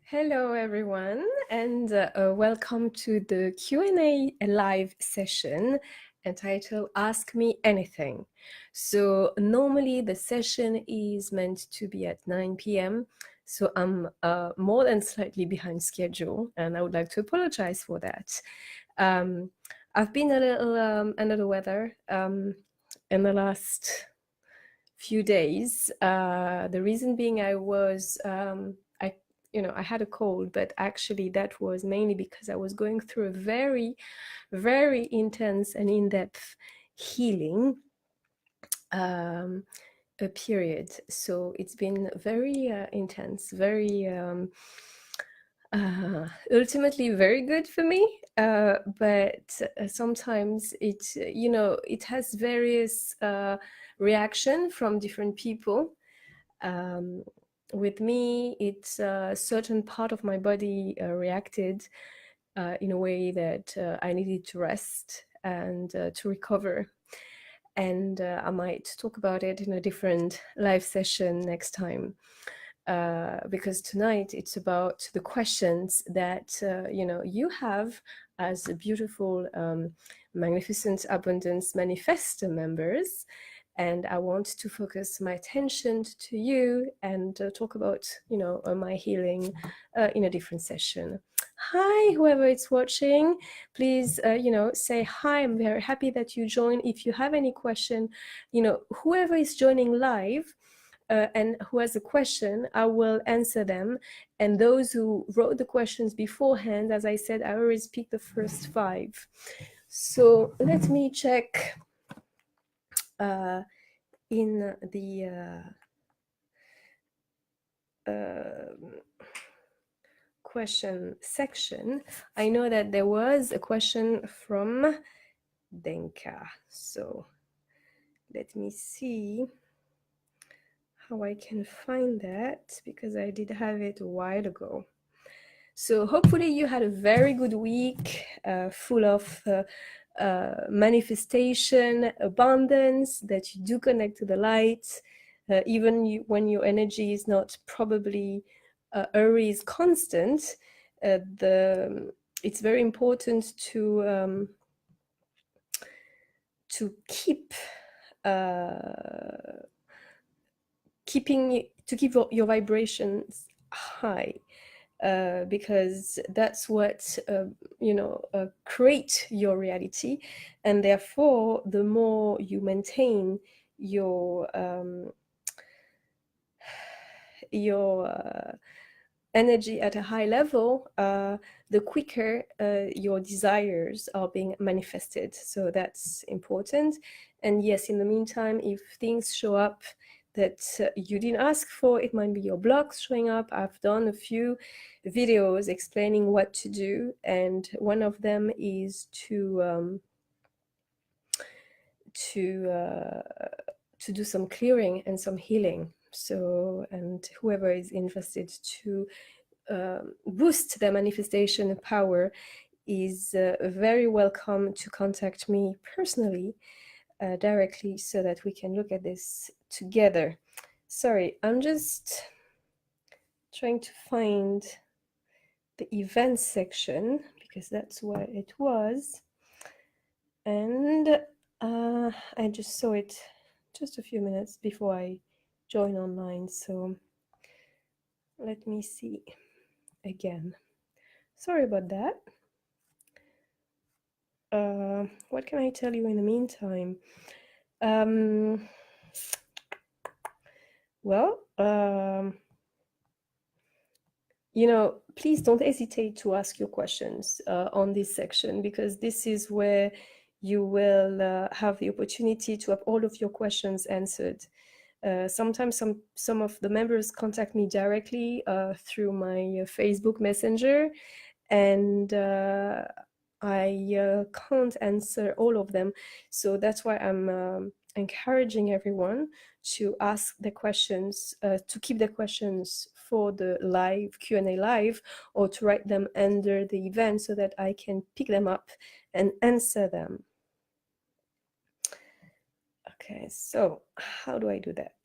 Hello, everyone, and welcome to the Q&A live session entitled Ask Me Anything. So normally the session is meant to be at 9 p.m., so I'm more than slightly behind schedule, and I would like to apologize for that. I've been a little under the weather in the last few days. The reason being I had a cold, but actually that was mainly because I was going through a very, very intense and in-depth healing a period. So it's been very intense, very ultimately very good for me. But sometimes it has various reaction from different people. With me, it's a certain part of my body reacted in a way that I needed to rest and to recover. And I might talk about it in a different live session next time. Because tonight it's about the questions that you have as a beautiful, magnificent abundance manifestor members, and I want to focus my attention to you and talk about my healing in a different session. Hi, whoever is watching, please say hi. I'm very happy that you joined. If you have any question, whoever is joining live and who has a question, I will answer them. And those who wrote the questions beforehand, as I said, I always pick the first 5. So let me check in the question section. I know that there was a question from Denka. So let me see how I can find that, because I did have it a while ago. So hopefully you had a very good week, full of manifestation, abundance, that you do connect to the light, even when your energy is not probably always constant. It's very important to keep your vibrations high, because that's what create your reality. And therefore, the more you maintain your energy at a high level, the quicker your desires are being manifested. So that's important. And yes, in the meantime, if things show up that you didn't ask for, it might be your blocks showing up. I've done a few videos explaining what to do, and one of them is to do some clearing and some healing. So, and whoever is interested to boost their manifestation power is very welcome to contact me personally directly, so that we can look at this together. Sorry, I'm just trying to find the events section, because that's where it was, and I just saw it just a few minutes before I joined online. So let me see again. Sorry about that. What can I tell you in the meantime? Please don't hesitate to ask your questions on this section, because this is where you will have the opportunity to have all of your questions answered. Sometimes some of the members contact me directly through my Facebook Messenger, and I can't answer all of them. So that's why I'm encouraging everyone to ask the questions, to keep the questions for the live Q&A live, or to write them under the event so that I can pick them up and answer them. Okay, so how do I do that?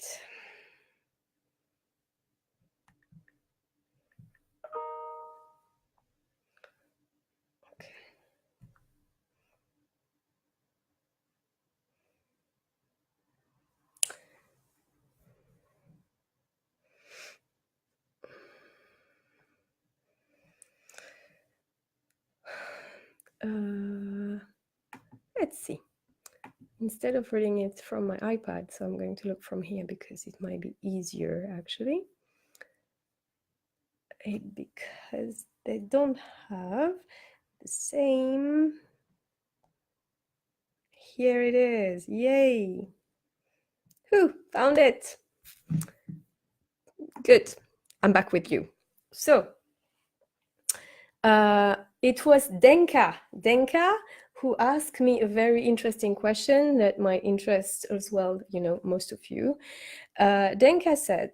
let's see. Instead of reading it from my iPad, so I'm going to look from here because it might be easier actually. Because they don't have the same. Here it is. Yay. Whew, found it. Good. I'm back with you. So it was Denka who asked me a very interesting question that might interest as well, you know, most of you. Denka said,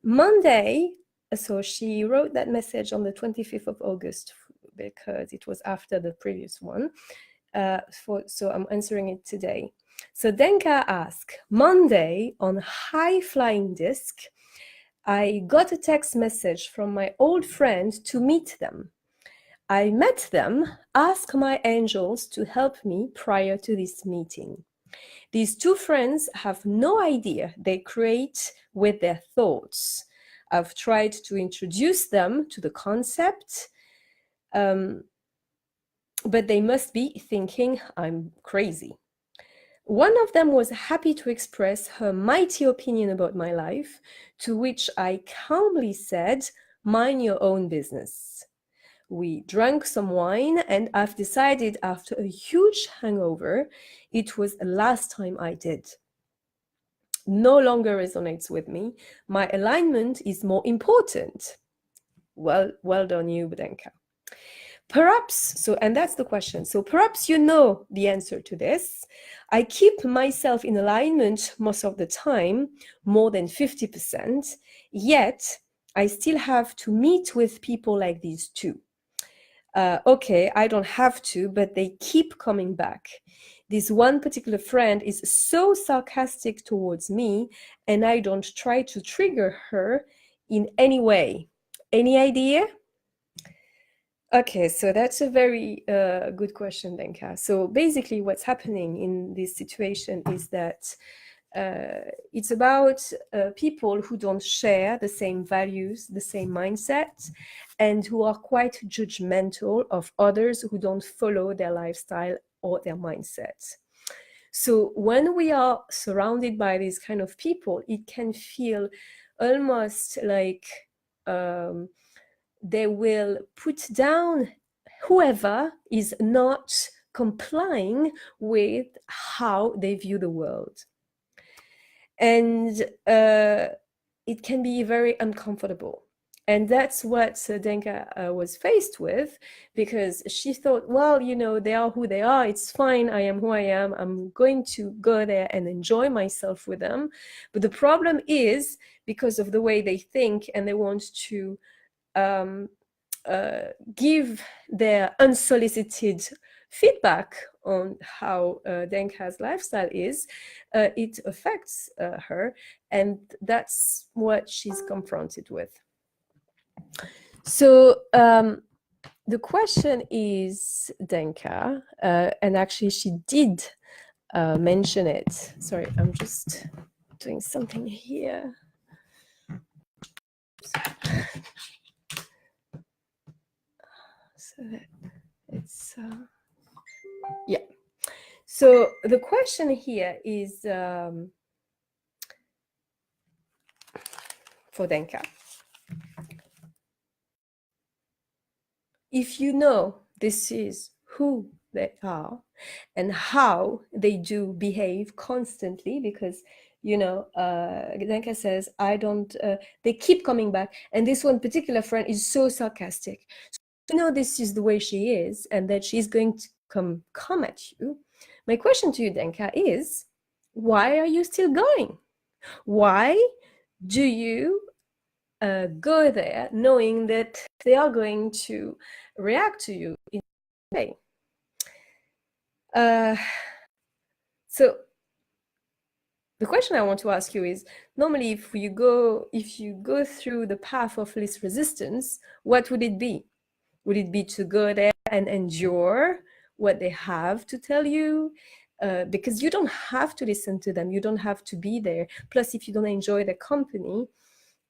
Monday, so she wrote that message on the 25th of August because it was after the previous one. So I'm answering it today. So Denka asked, Monday on High Flying Disc, I got a text message from my old friend to meet them. I met them, asked my angels to help me prior to this meeting. These two friends have no idea they create with their thoughts. I've tried to introduce them to the concept, but they must be thinking I'm crazy. One of them was happy to express her mighty opinion about my life, to which I calmly said, mind your own business. We drank some wine, and I've decided after a huge hangover, it was the last time I did. No longer resonates with me. My alignment is more important. Well done you, Budenka. Perhaps, so, and that's the question. So perhaps you know the answer to this. I keep myself in alignment most of the time, more than 50%, yet I still have to meet with people like these two. Okay, I don't have to, but they keep coming back. This one particular friend is so sarcastic towards me, and I don't try to trigger her in any way. Any idea? Okay, so that's a very good question, Denka. So basically what's happening in this situation is that it's about people who don't share the same values, the same mindset, and who are quite judgmental of others who don't follow their lifestyle or their mindset. So when we are surrounded by these kind of people, it can feel almost like they will put down whoever is not complying with how they view the world. And it can be very uncomfortable. And that's what Denka was faced with, because she thought, well, you know, they are who they are. It's fine. I am who I am. I'm going to go there and enjoy myself with them. But the problem is because of the way they think, and they want to give their unsolicited feedback on how Denka's lifestyle is, it affects her, and that's what she's confronted with. So the question is, Denka, and actually she did mention it. Sorry, I'm just doing something here. So that it's yeah. So the question here is for Denka. If you know this is who they are and how they do behave constantly, because you know, Denka says, I don't, they keep coming back. And this one particular friend is so sarcastic. So you know this is the way she is, and that she's going to come at you. My question to you, Denka, is why are you still going? Why do you go there knowing that they are going to react to you in a way? So the question I want to ask you is, normally if you go through the path of least resistance, what would it be? Would it be to go there and endure what they have to tell you? Because you don't have to listen to them. You don't have to be there. Plus, if you don't enjoy their company,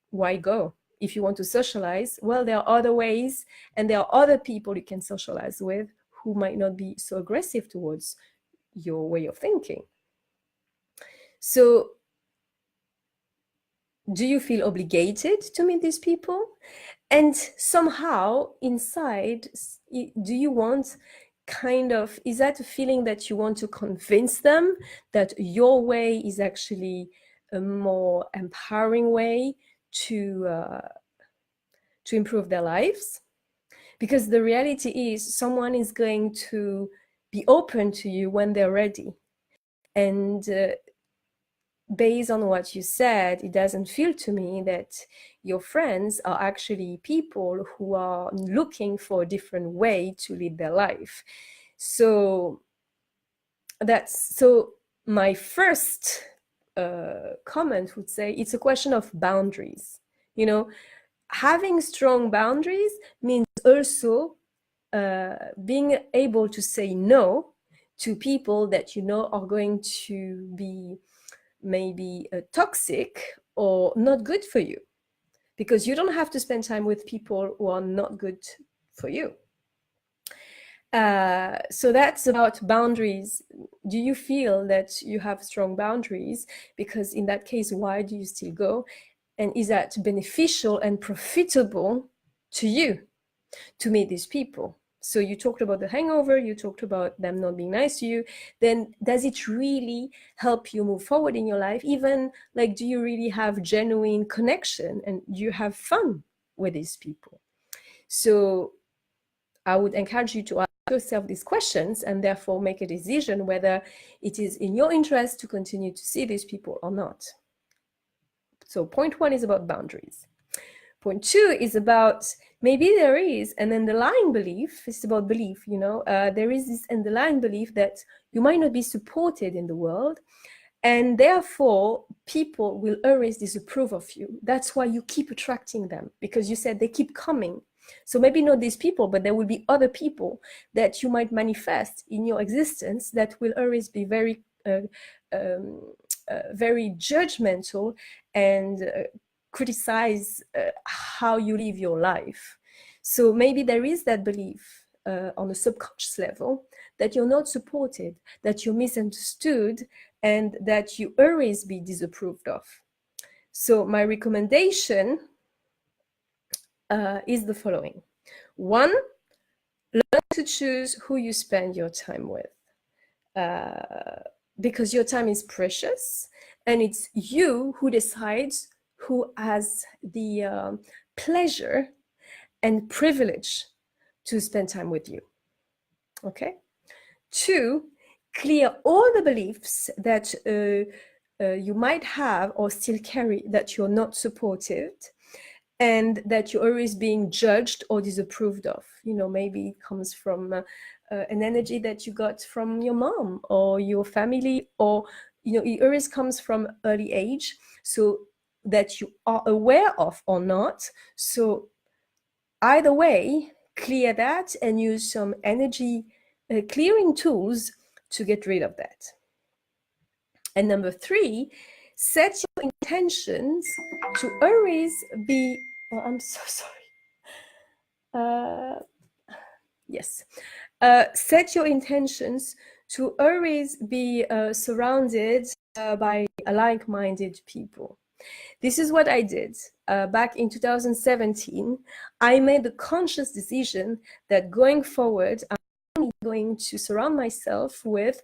why go? If you want to socialize, well, there are other ways, and there are other people you can socialize with who might not be so aggressive towards your way of thinking. So do you feel obligated to meet these people? And somehow inside, do you want kind of, is that a feeling that you want to convince them that your way is actually a more empowering way to improve their lives? Because the reality is someone is going to be open to you when they're ready. And based on what you said, it doesn't feel to me that your friends are actually people who are looking for a different way to lead their life. So my first comment would say it's a question of boundaries. You know, having strong boundaries means also being able to say no to people that you know are going to be maybe toxic or not good for you, because you don't have to spend time with people who are not good for you. So that's about boundaries. Do you feel that you have strong boundaries? Because in that case, why do you still go? And is that beneficial and profitable to you to meet these people? So you talked about the hangover, you talked about them not being nice to you. Then does it really help you move forward in your life? Even like, do you really have genuine connection and you have fun with these people? So I would encourage you to ask yourself these questions and therefore make a decision whether it is in your interest to continue to see these people or not. So point one is about boundaries. Point two is about maybe there is an underlying belief. It's about belief, you know, there is this underlying belief that you might not be supported in the world, and therefore people will always disapprove of you. That's why you keep attracting them, because you said they keep coming. So maybe not these people, but there will be other people that you might manifest in your existence that will always be very very judgmental and criticize how you live your life. So maybe there is that belief on a subconscious level that you're not supported, that you're misunderstood, and that you always be disapproved of. So my recommendation is the following. One, learn to choose who you spend your time with. Because your time is precious, and it's you who decides who has the pleasure and privilege to spend time with you. Okay. Two, clear all the beliefs that you might have or still carry, that you're not supported and that you're always being judged or disapproved of. You know, maybe it comes from an energy that you got from your mom or your family, or, you know, it always comes from early age, so that you are aware of or not. So either way, clear that and use some energy clearing tools to get rid of that. And number three, set your intentions to always be, oh, I'm so sorry. Yes. Set your intentions to always be surrounded by like-minded people. This is what I did back in 2017. I made the conscious decision that going forward, I'm only going to surround myself with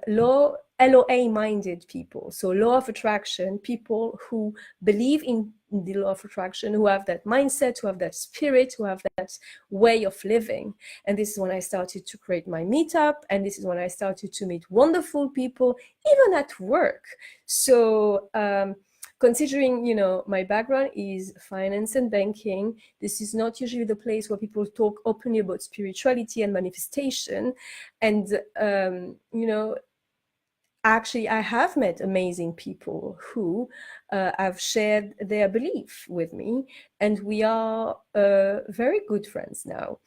LOA-minded people. So law of attraction, people who believe in the law of attraction, who have that mindset, who have that spirit, who have that way of living. And this is when I started to create my meetup. And this is when I started to meet wonderful people, even at work. So considering, you know, my background is finance and banking, this is not usually the place where people talk openly about spirituality and manifestation. And, you know, actually, I have met amazing people who have shared their belief with me, and we are very good friends now.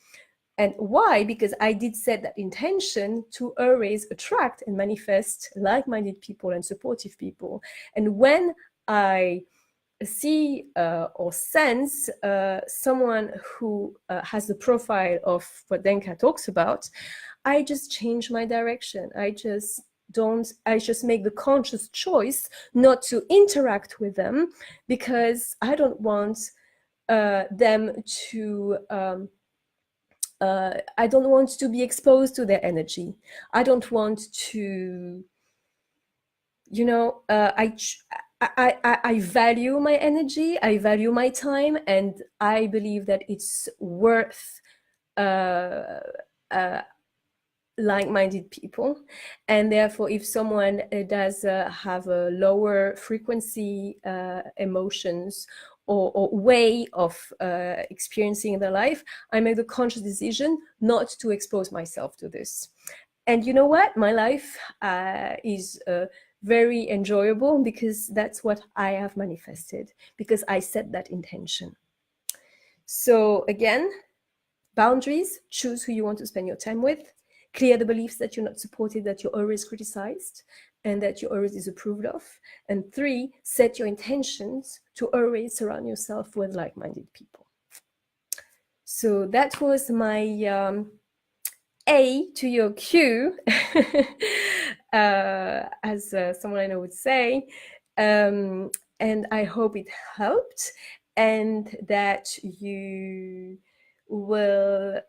And why? Because I did set that intention to always attract and manifest like-minded people and supportive people. And when I see or sense someone who has the profile of what Denka talks about, I just change my direction. I just make the conscious choice not to interact with them, because I don't want them to I don't want to be exposed to their energy. I don't want to, I value my energy, I value my time, and I believe that it's worth uh, uh, like-minded people. And therefore, if someone does have a lower frequency emotions or way of experiencing their life, I make the conscious decision not to expose myself to this. And you know what? My life is very enjoyable, because that's what I have manifested, because I set that intention. So again, boundaries: choose who you want to spend your time with. Clear the beliefs that you're not supported, that you're always criticized, and that you're always disapproved of. And 3, set your intentions to always surround yourself with like-minded people. So that was my A to your Q, as someone I know would say. And I hope it helped, and that you will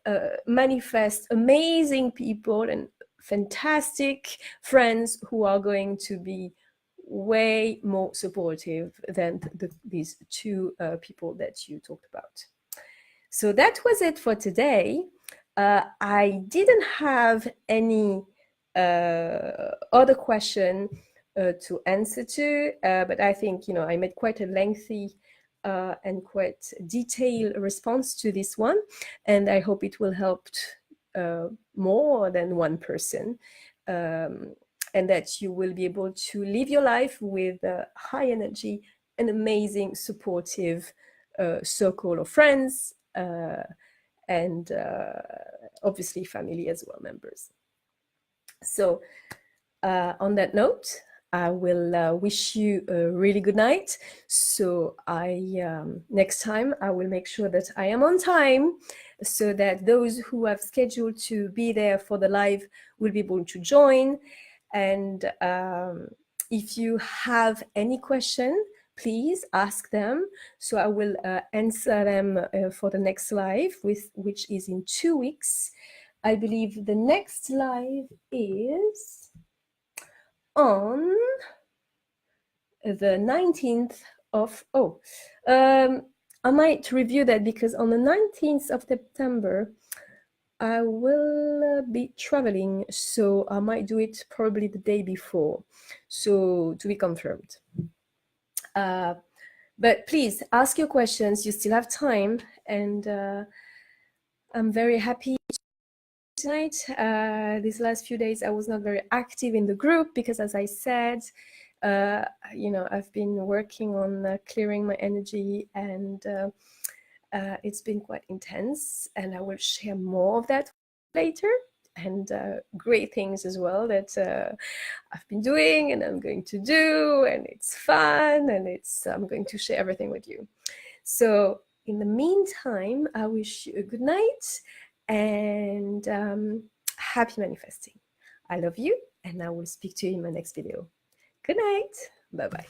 manifest amazing people and fantastic friends who are going to be way more supportive than these 2 people that you talked about. So that was it for today. I didn't have any other question to answer to, but I think, I made quite a lengthy and quite detailed response to this one, and I hope it will help more than one person, and that you will be able to live your life with high energy and amazing supportive circle of friends, and obviously family as well, members. So on that note, I will wish you a really good night. So next time I will make sure that I am on time, so that those who have scheduled to be there for the live will be able to join. And if you have any question, please ask them. So I will answer them for the next live, which is in 2 weeks. I believe the next live is on the 19th of, I might review that, because on the 19th of September, I will be traveling, so I might do it probably the day before, so to be confirmed. But please ask your questions, you still have time, and I'm very happy tonight. These last few days I was not very active in the group, because as I said, I've been working on clearing my energy, and it's been quite intense, and I will share more of that later, and great things as well that I've been doing and I'm going to do, and it's fun, and I'm going to share everything with you. So in the meantime, I wish you a good night, and happy manifesting. I love you, and I will speak to you in my next video. Good night. Bye-bye.